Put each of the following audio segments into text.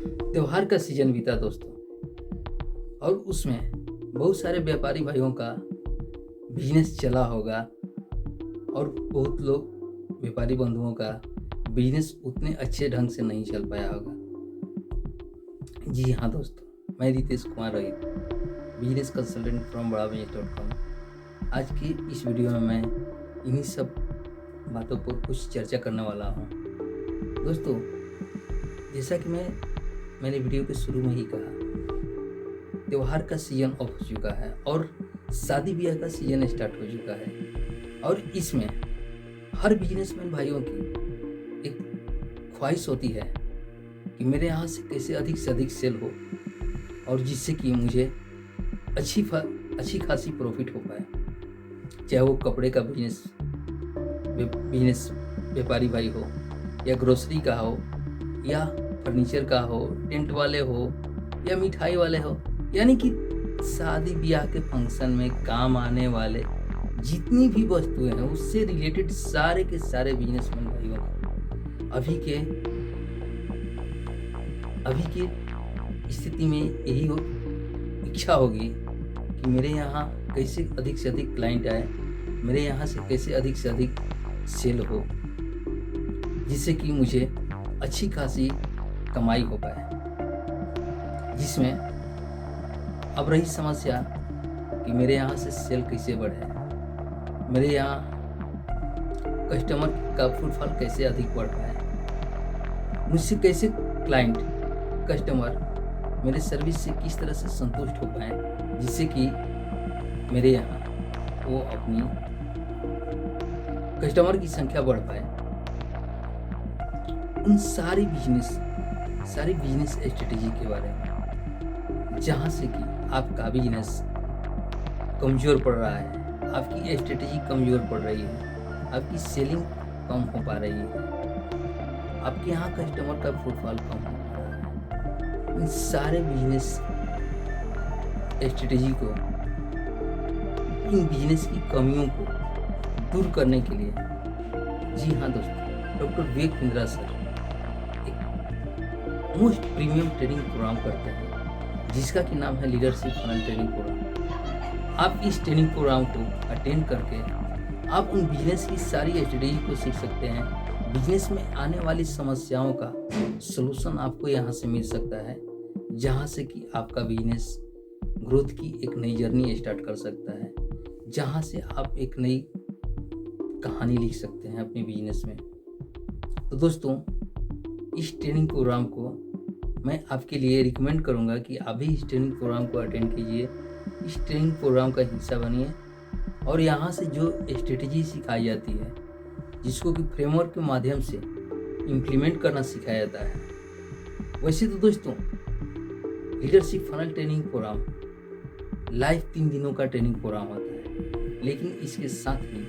त्योहार का सीजन बीता दोस्तों, और उसमें बहुत सारे व्यापारी भाइयों का बिजनेस चला होगा और बहुत लोग व्यापारी बंधुओं का बिजनेस उतने अच्छे ढंग से नहीं चल पाया होगा। जी हाँ दोस्तों, मैं Ritesh Kumar Rohit, business consultant from बड़ाबिजनेस.com। आज की इस वीडियो में मैं इन्हीं सब बातों पर कुछ चर्चा करने वाला हूँ। दोस्तों, जैसा कि मैंने वीडियो के शुरू में ही कहा, त्योहार का सीजन ऑफ हो चुका है और शादी ब्याह का सीजन स्टार्ट हो चुका है, और इसमें हर बिजनेसमैन भाइयों की एक ख्वाहिश होती है कि मेरे यहाँ से कैसे अधिक से अधिक सेल हो और जिससे कि मुझे अच्छी खासी प्रॉफिट हो पाए। चाहे वो कपड़े का बिजनेस व्यापारी भाई हो, या ग्रोसरी का हो, या फर्नीचर का हो, टेंट वाले हो, या मिठाई वाले हो, यानी कि शादी ब्याह के फंक्शन में काम आने वाले जितनी भी वस्तुएं हैं उससे रिलेटेड सारे के सारे बिजनेसमैन भाइयों को अभी के स्थिति में यही इच्छा होगी कि मेरे यहाँ कैसे अधिक से अधिक क्लाइंट आए, मेरे यहाँ से कैसे अधिक से अधिक सेल हो, जिससे कि मुझे अच्छी खासी कमाई हो पाए। जिसमें अब रही समस्या कि मेरे यहाँ से सेल कैसे बढ़े, मेरे यहाँ कस्टमर का फुटफॉल कैसे अधिक बढ़ पाए, मुझसे कैसे क्लाइंट कस्टमर मेरे सर्विस से किस तरह से संतुष्ट हो पाए, जिससे कि मेरे यहाँ वो अपनी कस्टमर की संख्या बढ़ पाए। उन सारी बिजनेस स्ट्रेटेजी के बारे में, जहाँ से कि आपका बिजनेस कमज़ोर पड़ रहा है, आपकी स्ट्रेटेजी कमज़ोर पड़ रही है, आपकी सेलिंग कम हो पा रही है, आपके यहाँ कस्टमर का फुटफॉल कम हो पा रहा है। इन सारे बिजनेस स्ट्रेटेजी को, इन बिजनेस की कमियों को दूर करने के लिए, जी हाँ दोस्तों, doctor Vivek Bindra sir most premium training program करते हैं, जिसका कि नाम है लीडरशिप फनल ट्रेनिंग प्रोग्राम। आप इस ट्रेनिंग प्रोग्राम को अटेंड करके आप उन बिजनेस की सारी स्ट्रेटेजी को सीख सकते हैं। बिजनेस में आने वाली समस्याओं का सलूशन आपको यहाँ से मिल सकता है, जहाँ से कि आपका बिजनेस ग्रोथ की एक नई जर्नी स्टार्ट कर सकता है, जहाँ से आप एक नई कहानी लिख सकते हैं अपने बिजनेस में। तो दोस्तों, इस ट्रेनिंग प्रोग्राम को मैं आपके लिए रिकमेंड करूंगा कि आप भी इस ट्रेनिंग प्रोग्राम को अटेंड कीजिए, इस ट्रेनिंग प्रोग्राम का हिस्सा बनिए, और यहाँ से जो स्ट्रेटेजी सिखाई जाती है, जिसको कि फ्रेमवर्क के माध्यम से इम्प्लीमेंट करना सिखाया जाता है। वैसे तो दोस्तों, leadership funnel training program live 3 दिनों का ट्रेनिंग प्रोग्राम होता है, लेकिन इसके साथ ही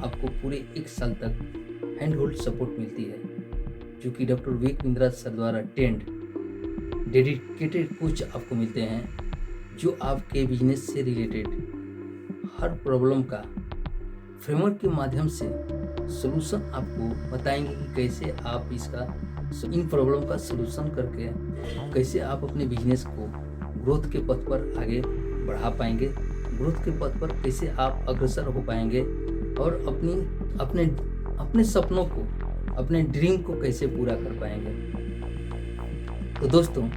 आपको पूरे 1 साल तक हैंड होल्ड सपोर्ट मिलती है, जो कि डॉक्टर विवेक बिंद्रा सर द्वारा ट्रेंड डेडिकेटेड कोच आपको मिलते हैं, जो आपके बिजनेस से रिलेटेड हर प्रॉब्लम का फ्रेमवर्क के माध्यम से सलूशन आपको बताएंगे कि कैसे आप इन प्रॉब्लम का सलूशन करके कैसे आप अपने बिजनेस को ग्रोथ के पथ पर आगे बढ़ा पाएंगे, ग्रोथ के पथ पर कैसे आप अग्रसर हो पाएंगे, और अपने सपनों को, अपने ड्रीम को कैसे पूरा कर पाएंगे। तो दोस्तों,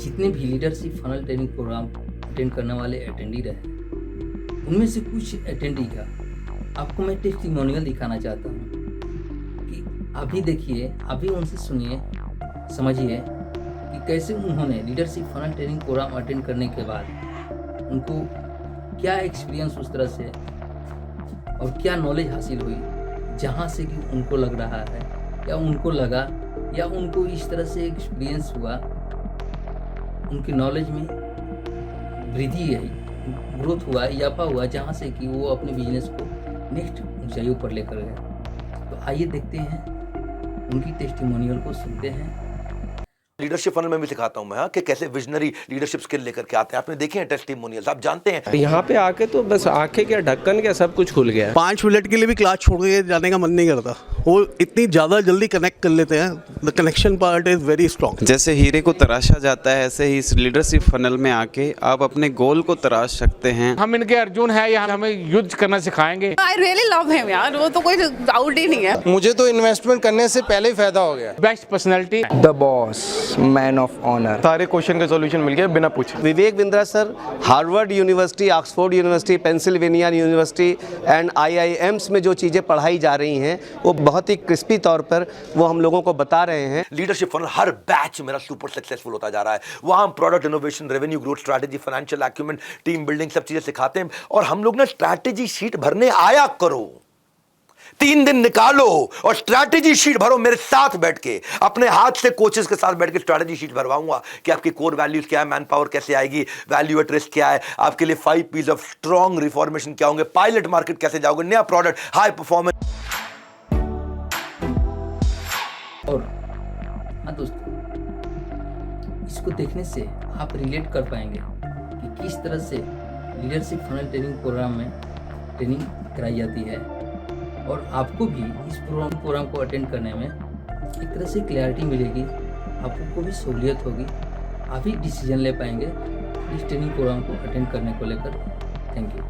जितने भी leadership funnel training program attend करने वाले अटेंडी रहे, उनमें से कुछ अटेंडी का आपको मैं टेस्टिमोनियल दिखाना चाहता हूँ कि अभी देखिए, अभी उनसे सुनिए, समझिए कि कैसे उन्होंने leadership funnel training program attend करने के बाद उनको क्या एक्सपीरियंस उस तरह से और क्या नॉलेज हासिल हुई, जहाँ से कि उनको लग रहा है, या उनको लगा, या उनको इस तरह से एक्सपीरियंस हुआ, उनकी नॉलेज में वृद्धि आई, ग्रोथ हुआ, इजाफा हुआ, जहाँ से कि वो अपने बिजनेस को नेक्स्ट ऊंचाइयों पर लेकर गए। तो आइए देखते हैं, उनकी टेस्टिमोनियल को सुनते हैं, लीडरशिप फनल में भी सिखाता हूं मैं, हाँ, कि कैसे विजनरी लीडरशिप स्किल लेकर के आते हैं। आपने देखे हैं टेस्टिमोनियल्स, आप जानते हैं। यहाँ पे आके तो बस आंखें क्या ढक्कन क्या सब कुछ खुल गया। 5 मिनट के लिए भी क्लास छोड़ के जाने का मन नहीं करता, वो इतनी ज़्यादा जल्दी कनेक्ट कर लेते हैं। The connection part is very strong. जैसे हीरे को तराशा जाता है, ऐसे ही इस लीडरशिप फनल में आके आप अपने गोल को तराश सकते हैं। हम इनके अर्जुन हैं, या हमें युद्ध करना सिखाएंगे। आई रियली लव हिम यार, वो तो कोई डाउट ही नहीं है। मुझे तो इन्वेस्टमेंट करने से पहले ही फायदा हो गया। Best personality, the boss, man of honour. सारे क्वेश्चन का सॉल्यूशन मिल गया बिना पूछे। Vivek Bindra sir Harvard university, Oxford university, Pennsylvania university and IIMs में जो चीज़ें पढ़ाई जा रही हैं वो बहुत ही क्रिस्पी तौर पर वो हम लोगों को बता रहे हैं। लीडरशिप फनल हर बैच मेरा सुपर सक्सेसफुल होता जा रहा है। वहां हम product innovation, revenue growth strategy, financial acumen, team building, सब चीजें सिखाते हैं। और हम लोग ना स्ट्रैटेजी शीट भरने आया करो, 3 दिन निकालो और स्ट्रैटेजी शीट भरो मेरे साथ बैठ के। अपने हाथ से कोचेस के साथ बैठ के स्ट्रैटेजी शीट भरवाऊंगा कि आपकी कोर वैल्यूज क्या है, मैन पावर कैसे आएगी, वैल्यू एट रिस्क क्या है, आपके लिए 5 P's ऑफ स्ट्रॉन्ग रिफॉर्मेशन क्या होंगे, पायलट मार्केट कैसे जाओगे, नया प्रोडक्ट, हाई परफॉर्मेंस। और हाँ दोस्तों, इसको देखने से आप रिलेट कर पाएंगे कि किस तरह से लीडरशिप फनल ट्रेनिंग प्रोग्राम में ट्रेनिंग कराई जाती है, और आपको भी इस प्रोग्राम को अटेंड करने में एक तरह से क्लैरिटी मिलेगी, आपको भी सहूलियत होगी, आप ही डिसीजन ले पाएंगे इस ट्रेनिंग प्रोग्राम को अटेंड करने को लेकर। Thank you.